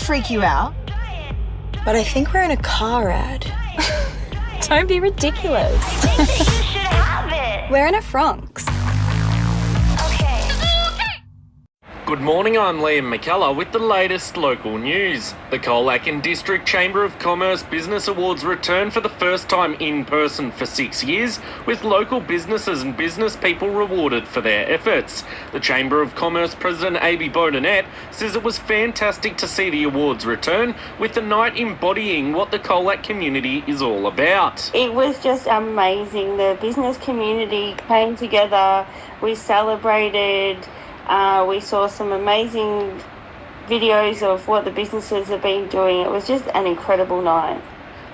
freak you out? But I think we're in a car ad. Don't be ridiculous. I think that you should have it. We're in a Franks. Good morning, I'm Liam McCullagh with the latest local news. The McCullagh and District Chamber of Commerce Business Awards return for the first time in person for 6 years, with local businesses and business people rewarded for their efforts. The Chamber of Commerce President A.B. Bodenette says it was fantastic to see the awards return, with the night embodying what the McCullagh community is all about. It was just amazing. The business community came together, we celebrated. We saw some amazing videos of what the businesses have been doing. It was just an incredible night.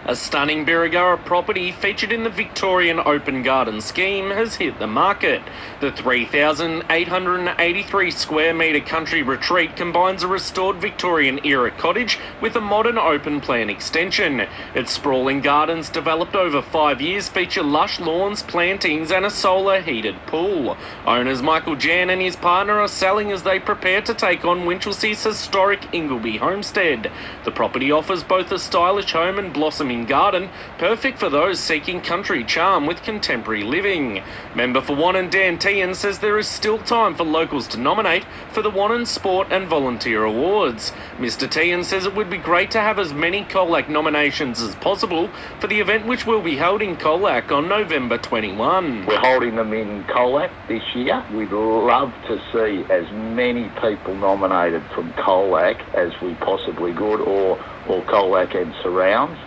A stunning Birregurra property featured in the Victorian Open Garden scheme has hit the market. The 3,883 square metre country retreat combines a restored Victorian-era cottage with a modern open plan extension. Its sprawling gardens, developed over 5 years, feature lush lawns, plantings and a solar-heated pool. Owners Michael Jan and his partner are selling as they prepare to take on Winchelsea's historic Ingleby homestead. The property offers both a stylish home and blossoming garden, perfect for those seeking country charm with contemporary living. Member for Wannon Dan Tian says there is still time for locals to nominate for the Wannon Sport and Volunteer Awards. Mr Tian says it would be great to have as many McCullagh nominations as possible for the event, which will be held in McCullagh on November 21. We're holding them in McCullagh this year. We'd love to see as many people nominated from McCullagh as we possibly could, or McCullagh and surrounds.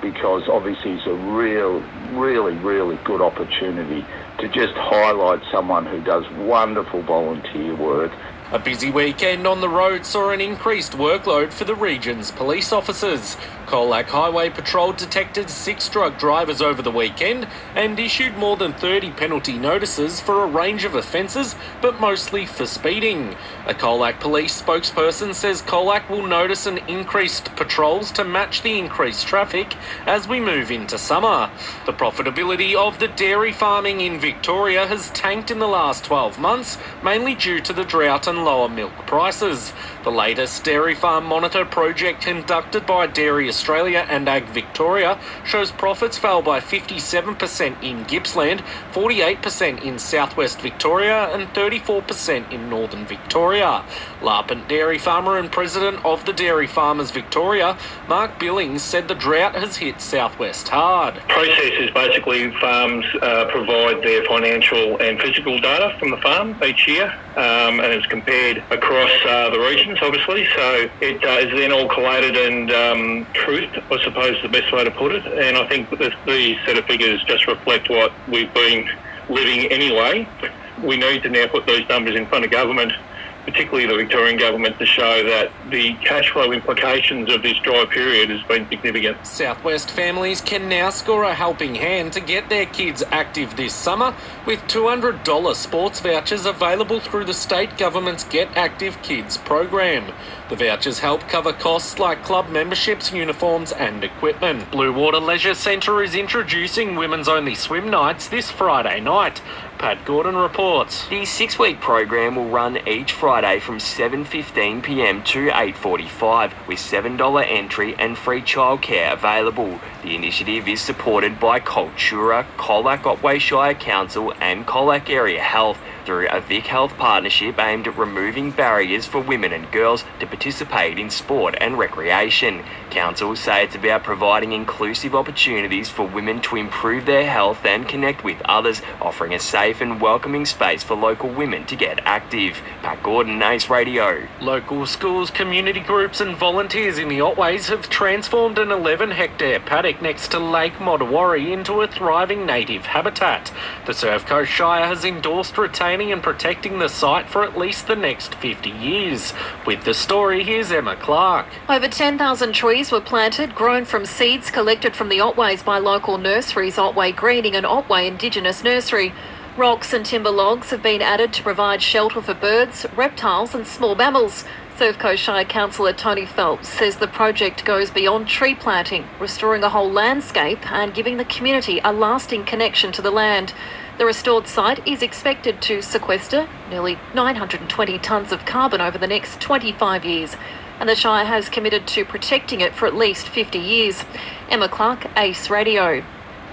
Because obviously it's a really good opportunity to just highlight someone who does wonderful volunteer work. A busy weekend on the road saw an increased workload for the region's police officers. McCullagh Highway Patrol detected 6 drug drivers over the weekend and issued more than 30 penalty notices for a range of offences, but mostly for speeding. A McCullagh police spokesperson says McCullagh will notice an increased patrols to match the increased traffic as we move into summer. The profitability of the dairy farming in Victoria has tanked in the last 12 months, mainly due to the drought and lower milk prices. The latest Dairy Farm Monitor project conducted by Dairy Australia and Ag Victoria shows profits fell by 57% in Gippsland, 48% in southwest Victoria and 34% in northern Victoria. Larpent dairy farmer and president of the Dairy Farmers Victoria, Mark Billings, said the drought has hit southwest hard. Process is basically farms provide their financial and physical data from the farm each year, and it's compared across the regions, obviously, so it is then all collated and truthed, I suppose is the best way to put it, and I think that these set of figures just reflect what we've been living anyway. We need to now put these numbers in front of government, particularly the Victorian government, to show that the cash flow implications of this dry period has been significant. Southwest families can now score a helping hand to get their kids active this summer, with $200 sports vouchers available through the state government's Get Active Kids program. The vouchers help cover costs like club memberships, uniforms and equipment. Blue Water Leisure Centre is introducing women's-only swim nights this Friday night. Pat Gordon reports. The 6-week program will run each Friday from 7:15pm to 8:45 with $7 entry and free childcare available. The initiative is supported by Cultura, McCullagh Otway Shire Council and McCullagh Area Health through a Vic Health partnership aimed at removing barriers for women and girls to participate in sport and recreation. Councils say it's about providing inclusive opportunities for women to improve their health and connect with others, offering a safe and welcoming space for local women to get active. Pat Gordon, Ace Radio. Local schools, community groups and volunteers in the Otways have transformed an 11-hectare paddock next to Lake Modawarri into a thriving native habitat. The Surf Coast Shire has endorsed retaining and protecting the site for at least the next 50 years. With the story, here's Emma Clark. Over 10,000 trees were planted, grown from seeds collected from the Otways by local nurseries Otway Greening and Otway Indigenous Nursery. Rocks and timber logs have been added to provide shelter for birds, reptiles and small mammals. Surf Coast Shire Councillor Tony Phelps says the project goes beyond tree planting, restoring a whole landscape and giving the community a lasting connection to the land. The restored site is expected to sequester nearly 920 tonnes of carbon over the next 25 years. and the Shire has committed to protecting it for at least 50 years. McCullagh, Ace Radio.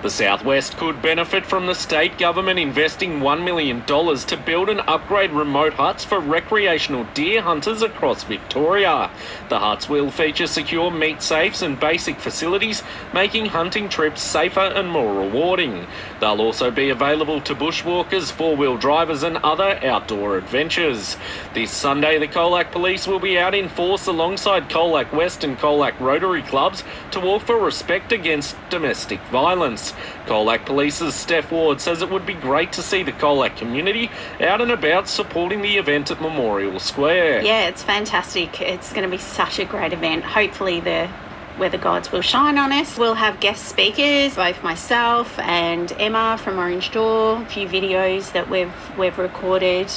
The Southwest could benefit from the state government investing $1 million to build and upgrade remote huts for recreational deer hunters across Victoria. The huts will feature secure meat safes and basic facilities, making hunting trips safer and more rewarding. They'll also be available to bushwalkers, four-wheel drivers and other outdoor adventures. This Sunday, the Colac Police will be out in force alongside Colac West and Colac Rotary Clubs to walk for respect against domestic violence. Colac Police's Steph Ward says it would be great to see the Colac community out and about supporting the event at Memorial Square. Yeah, it's fantastic. It's going to be such a great event. Hopefully the weather gods will shine on us. We'll have guest speakers, both myself and Emma from Orange Door, a few videos that we've recorded.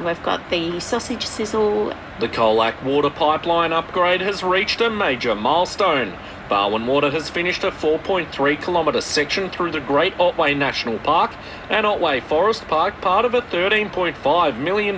We've got the sausage sizzle. The Colac water pipeline upgrade has reached a major milestone. Barwon Water has finished a 4.3 kilometre section through the Great Otway National Park and Otway Forest Park, part of a $13.5 million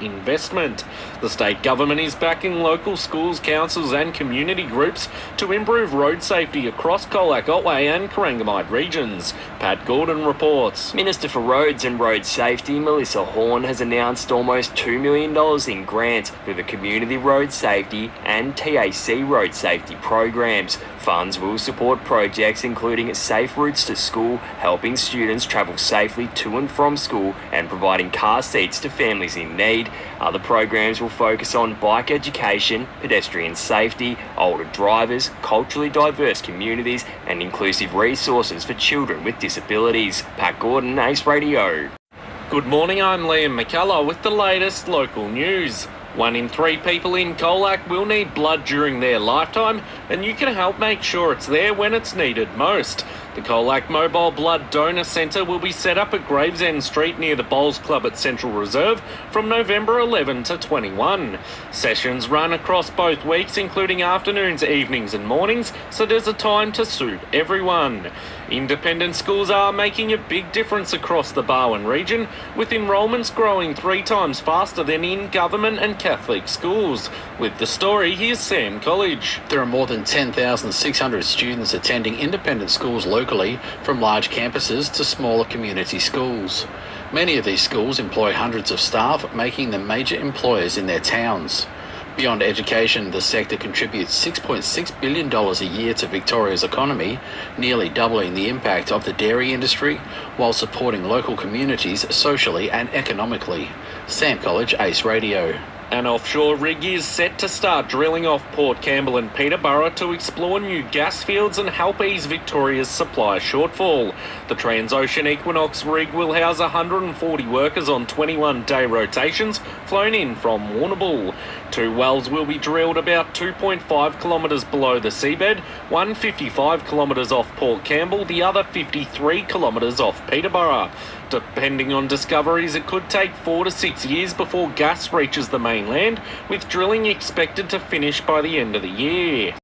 investment. The state government is backing local schools, councils and community groups to improve road safety across Colac, Otway and Corangamite regions. Pat Gordon reports. Minister for Roads and Road Safety, Melissa Horn, has announced almost $2 million in grants through the Community Road Safety and TAC Road Safety programs. Funds will support projects including safe routes to school, helping students travel safely to and from school, and providing car seats to families in need. Other programs will focus on bike education, pedestrian safety, older drivers, culturally diverse communities, and inclusive resources for children with disabilities. Pat Gordon, Ace Radio. Good morning, I'm Liam McCullagh with the latest local news. 1 in 3 people in Colac will need blood during their lifetime, and you can help make sure it's there when it's needed most. The Colac Mobile Blood Donor Centre will be set up at Gravesend Street near the Bowls Club at Central Reserve from November 11 to 21. Sessions run across both weeks, including afternoons, evenings and mornings, so there's a time to suit everyone. Independent schools are making a big difference across the Barwon region, with enrolments growing 3 times faster than in government and Catholic schools. With the story, here's Sam College. There are more than 10,600 students attending independent schools locally, from large campuses to smaller community schools. Many of these schools employ hundreds of staff, making them major employers in their towns. Beyond education, the sector contributes $6.6 billion a year to Victoria's economy, nearly doubling the impact of the dairy industry, while supporting local communities socially and economically. Sam College, Ace Radio. An offshore rig is set to start drilling off Port Campbell and Peterborough to explore new gas fields and help ease Victoria's supply shortfall. The Transocean Equinox rig will house 140 workers on 21-day rotations flown in from Warrnambool. 2 wells will be drilled about 2.5 kilometres below the seabed, one 55 kilometres off Port Campbell, the other 53 kilometres off Peterborough. Depending on discoveries, it could take 4 to 6 years before gas reaches the mainland, with drilling expected to finish by the end of the year.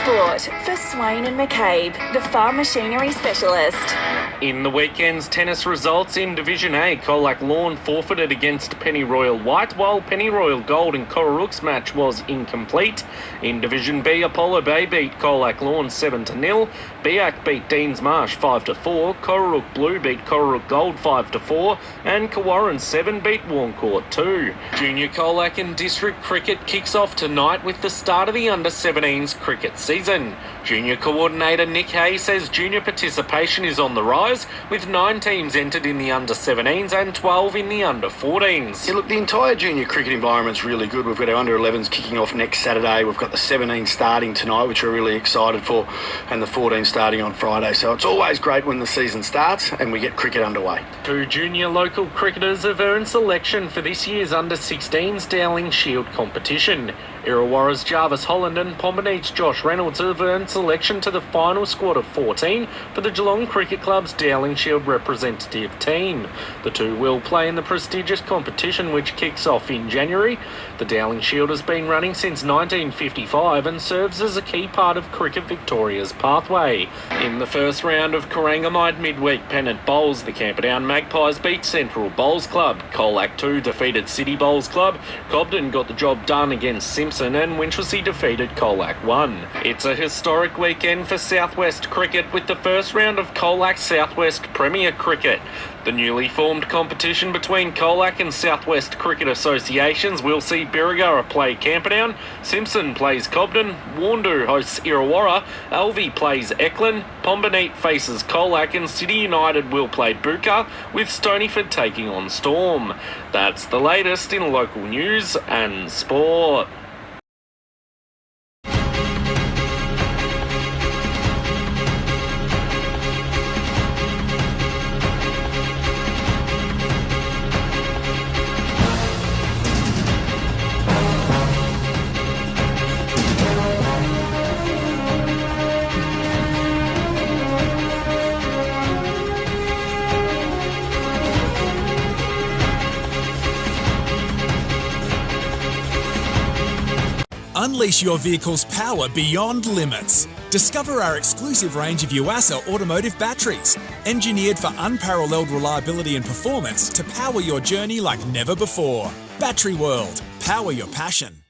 Sport for Swain and McCabe, the farm machinery specialist. In the weekend's tennis results in Division A, Colac Lawn forfeited against Pennyroyal White, while Pennyroyal Gold and Cororook's match was incomplete. In Division B, Apollo Bay beat Colac Lawn 7-0, Biak beat Deans Marsh 5-4, Cororook Blue beat Cororook Gold 5-4, and Kawarran 7 beat Warncourt 2. Junior Colac and District Cricket kicks off tonight with the start of the Under-17s cricket season. Junior coordinator Nick Hay says junior participation is on the rise, with 9 teams entered in the Under-17s and 12 in the Under-14s. Yeah, look, the entire junior cricket environment's really good. We've got our Under-11s kicking off next Saturday. We've got the 17 starting tonight, which we're really excited for, and the 14 starting on Friday. So it's always great when the season starts and we get cricket underway. 2 junior local cricketers have earned selection for this year's Under-16s Dowling Shield competition. Illawarra's Jarvis Holland and Pomboneet's Josh Reynolds have earned selection to the final squad of 14 for the Geelong Cricket Club's Dowling Shield representative team. The two will play in the prestigious competition which kicks off in January. The Dowling Shield has been running since 1955 and serves as a key part of Cricket Victoria's pathway. In the first round of Corangamite midweek pennant bowls, the Camperdown Magpies beat Central Bowls Club. Colac 2 defeated City Bowls Club. Cobden got the job done against Simpson, and Winchelsea defeated Colac 1. It's a historic weekend for Southwest Cricket with the first round of Colac Southwest Premier Cricket. The newly formed competition between Colac and Southwest Cricket Associations will see Birregurra play Camperdown, Simpson plays Cobden, Warndoo hosts Illawarra, Alvey plays Eklund, Pomboneet faces Colac, and City United will play Booker, with Stonyford taking on Storm. That's the latest in local news and sport. Unleash your vehicle's power beyond limits. Discover our exclusive range of Yuasa automotive batteries, engineered for unparalleled reliability and performance to power your journey like never before. Battery World. Power your passion.